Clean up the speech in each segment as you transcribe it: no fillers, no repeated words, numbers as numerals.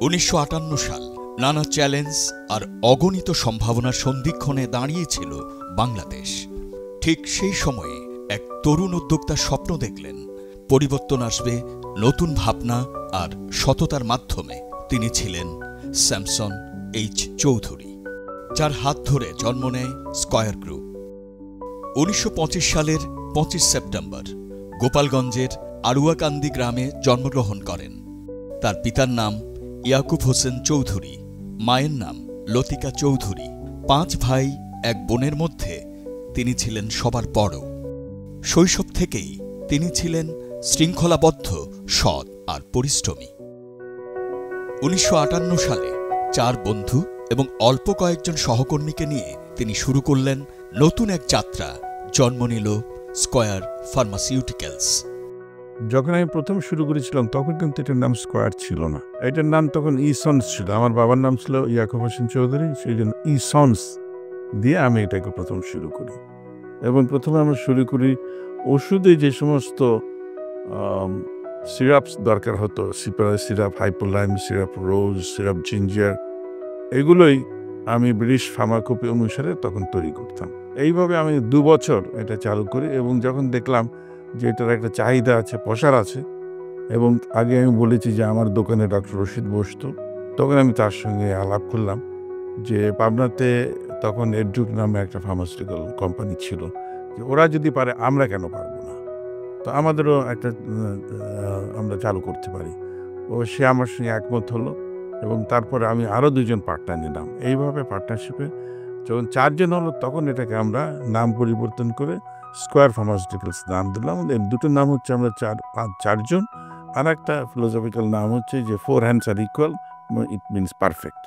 1958 সাল নানা চ্যালেঞ্জ আর অগণিত সম্ভাবনার সন্ধিক্ষণে দাঁড়িয়েছিল বাংলাদেশ। ঠিক সেই সময়ে এক তরুণ উদ্যোক্তা স্বপ্ন দেখলেন পরিবর্তন আসবে নতুন ভাবনা আর সততার মাধ্যমে। তিনি ছিলেন স্যামসন এইচ চৌধুরী, যার হাত ধরে জন্ম নেয় স্কয়ার গ্রুপ। 1925 সালের 25 সেপ্টেম্বর গোপালগঞ্জের আড়ুয়াকান্দি গ্রামে জন্মগ্রহণ করেন। তার পিতার নাম ইয়াকুব হোসেন চৌধুরী, মায়ের নাম লতিকা চৌধুরী। 5 ভাই 1 বোনের মধ্যে তিনি ছিলেন সবার বড়। শৈশব থেকেই তিনি ছিলেন শৃঙ্খলাবদ্ধ, সৎ আর পরিশ্রমী। 1958 সালে 4 বন্ধু এবং অল্প কয়েকজন সহকর্মীকে নিয়ে তিনি শুরু করলেন নতুন এক যাত্রা। জন্ম নিল স্কয়ার ফার্মাসিউটিক্যালস। যখন আমি প্রথম শুরু করেছিলাম তখন কিন্তু এটার নাম স্কয়ার ছিল না, এটার নাম তখন ইসন্স ছিল। আমার বাবার নাম ছিল ইয়াকুব হোসেন চৌধুরী, সেই জন্য ইসন্স দিয়ে আমি এটাকে প্রথম শুরু করি। এবং প্রথমে আমরা শুরু করি ওষুধে যে সমস্ত সিরাপস দরকার হতো, সিরাপ, হাইপোলাইম সিরাপ, রোজ সিরাপ, জিঞ্জার, এগুলোই আমি ব্রিটিশ ফার্মাকোপি অনুসারে তখন তৈরি করতাম। এইভাবে আমি 2 বছর এটা চালু করি এবং যখন দেখলাম যে এটার একটা চাহিদা আছে, প্রসার আছে, এবং আগে আমি বলেছি যে আমার দোকানে ডক্টর রশিদ বসতো, তখন আমি তার সঙ্গে আলাপ করলাম যে পাবনাতে তখন এডজুক নামে একটা ফার্মাসিউটিক্যাল কোম্পানি ছিল, যে ওরা যদি পারে আমরা কেন পারবো না, তো আমাদেরও একটা আমরা চালু করতে পারি। ও সে আমার সঙ্গে একমত হলো এবং তারপরে আমি আরও 2 জন পার্টনার নিলাম। এইভাবে পার্টনারশিপে যখন 4 জন হলো তখন এটাকে আমরা নাম পরিবর্তন করে স্কয়ার ফার্মাসিউটিক্যালস নাম দিলাম। এর 2টো নাম হচ্ছে আমরা 4 জন, আর একটা ফিলোসফিক্যাল নাম হচ্ছে যে 4 hands are equal, it means perfect.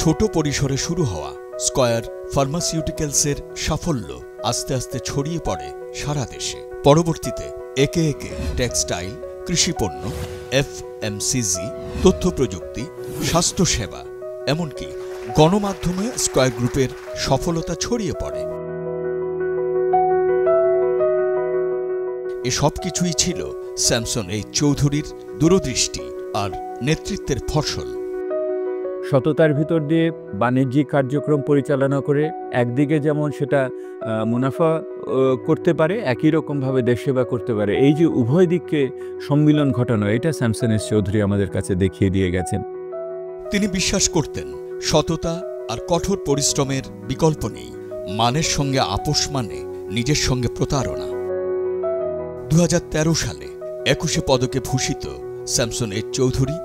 ছোট পরিসরে শুরু হওয়া স্কয়ার ফার্মাসিউটিক্যালসের সাফল্য আস্তে আস্তে ছড়িয়ে পড়ে সারা দেশে। পরবর্তীতে একে একে টেক্সটাইল, কৃষিপণ্য, FMCG, তথ্য প্রযুক্তি, স্বাস্থ্যসেবা, এমনকি গণমাধ্যমে স্কয়ার গ্রুপের সফলতা ছড়িয়ে পড়ে। এসব কিছুই ছিল স্যামসন এইচ চৌধুরীর দূরদৃষ্টি আর নেতৃত্বের ফসল। সততার ভিতর দিয়ে বাণিজ্যিক কার্যক্রম পরিচালনা করে একদিকে যেমন সেটা মুনাফা করতে পারে, একই রকমভাবে দেশ সেবা করতে পারে, এই যে উভয় দিককে সম্মিলন ঘটানো, এটা স্যামসন এইচ চৌধুরী আমাদের কাছে দেখিয়ে দিয়ে গেছেন। তিনি বিশ্বাস করতেন সততা আর কঠোর পরিশ্রমের বিকল্প নেই। মানের সঙ্গে আপোষ মানে নিজের সঙ্গে প্রতারণা। 2013 সালে 21 পদকে ভূষিত স্যামসন এইচ চৌধুরী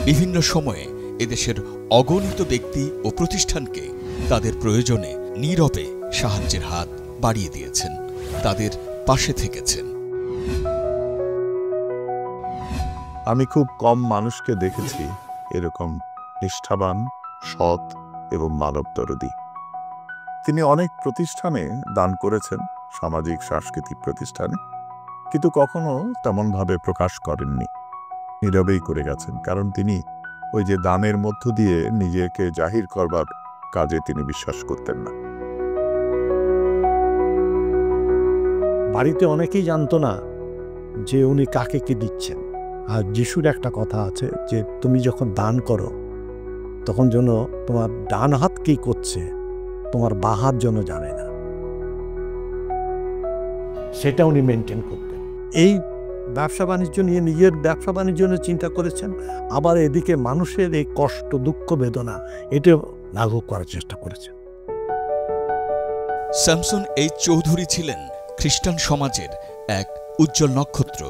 বিভিন্ন সময়ে এদেশের অগণিত ব্যক্তি ও প্রতিষ্ঠানকে তাদের প্রয়োজনে নীরবে সাহায্যের হাত বাড়িয়ে দিয়েছেন, তাদের পাশে থেকেছেন। আমি খুব কম মানুষকে দেখেছি এরকম নিষ্ঠাবান, সৎ এবং মানবদরদী। তিনি অনেক প্রতিষ্ঠানে দান করেছেন, সামাজিক সাংস্কৃতিক প্রতিষ্ঠানে, কিন্তু কখনো তেমনভাবে প্রকাশ করেননি, নীরবেই করে গেছেন। কারণ তিনি ওই যে দানের মধ্য দিয়ে নিজেকে জাহির করবার কাজে তিনি বিশ্বাস করতেন না। বাড়িতে অনেকেই জানতো না যে উনি কাকে কি দিচ্ছেন। আর যিশুর একটা কথা আছে যে তুমি যখন দান করো তখন যেন তোমার ডান হাত কি করছে তোমার বাঁ হাত যেন জানে না, সেটা উনি মেনটেন করতেন। এই ব্যবসা বাণিজ্য নিয়ে নিজের ব্যবসা বাণিজ্য নিয়ে চিন্তা করেছেন, আবার এদিকে মানুষের এই কষ্ট, দুঃখ, বেদনা এটা লাঘব করার চেষ্টা করেছেন। স্যামসন এইচ চৌধুরী ছিলেন খ্রিস্টান সমাজের এক উজ্জ্বল নক্ষত্র।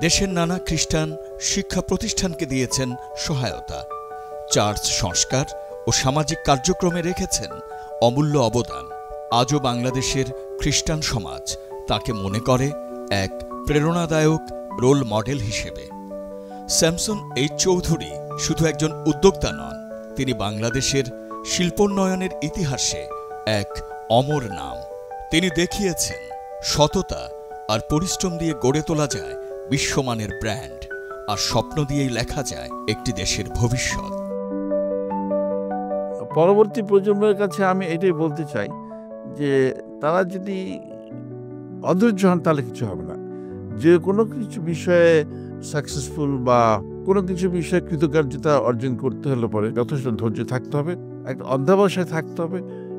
দেশের নানা খ্রিস্টান শিক্ষা প্রতিষ্ঠানকে দিয়েছেন সহায়তা, চার্চ সংস্কার ও সামাজিক কার্যক্রমে রেখেছেন অমূল্য অবদান। আজও বাংলাদেশের খ্রিস্টান সমাজ তাকে মনে করে এক প্রেরণাদায়ক রোল মডেল হিসেবে। স্যামসন এইচ চৌধুরী শুধু একজন উদ্যোক্তা নন, তিনি বাংলাদেশের শিল্পোন্নয়নের ইতিহাসে এক অমর নাম। তিনি দেখিয়েছেন সততা আর পরিশ্রম দিয়ে গড়ে তোলা যায় বিশ্বমানের ব্র্যান্ড, আর স্বপ্ন দিয়েই লেখা যায় একটি দেশের ভবিষ্যৎ। পরবর্তী প্রজন্মের কাছে আমি এটাই বলতে চাই যে তারা যদি অধৈর্য হন তাহলে কিছু হবে না। যে কোনো কিছু বিষয়ে সাকসেসফুল বা কোনো কিছু বিষয়ে কৃতকার্যতা অর্জন করতে হলে পরে যথেষ্ট ধৈর্য থাকতে হবে, একটা অধ্যাবসায় থাকতে হবে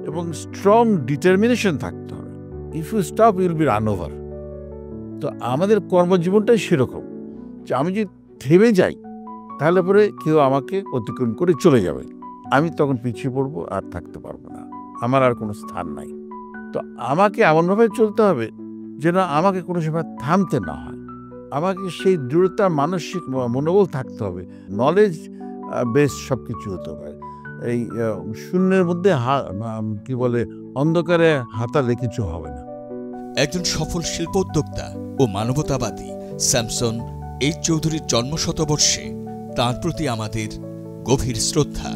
এবং স্ট্রং ডিটারমিনেশন থাকতে হবে। If you stop will be run over. তো আমাদের কর্মজীবনটাই সেরকম যে আমি যদি থেমে যাই তাহলে পরে কেউ আমাকে অতিক্রম করে চলে যাবে, আমি তখন পিছিয়ে পড়বো আর থাকতে পারবো না, আমার আর কোনো স্থান নাই। তো আমাকে এমনভাবে চলতে হবে যেন আমাকে কোনো সময় থামতে না হয়। আমাকে সেই দৃঢ়তার মানসিক মনোবল থাকতে হবে। নলেজ বেস সব কিছু হতে পারে। এই শূন্যের মধ্যে কি বলে অন্ধকারে হাতালে কিছু হবে না। একজন সফল শিল্পোদ্যোক্তা ও মানবতাবাদী স্যামসন এইচ চৌধুরীর জন্মশতবর্ষে তাঁর প্রতি আমাদের গভীর শ্রদ্ধা।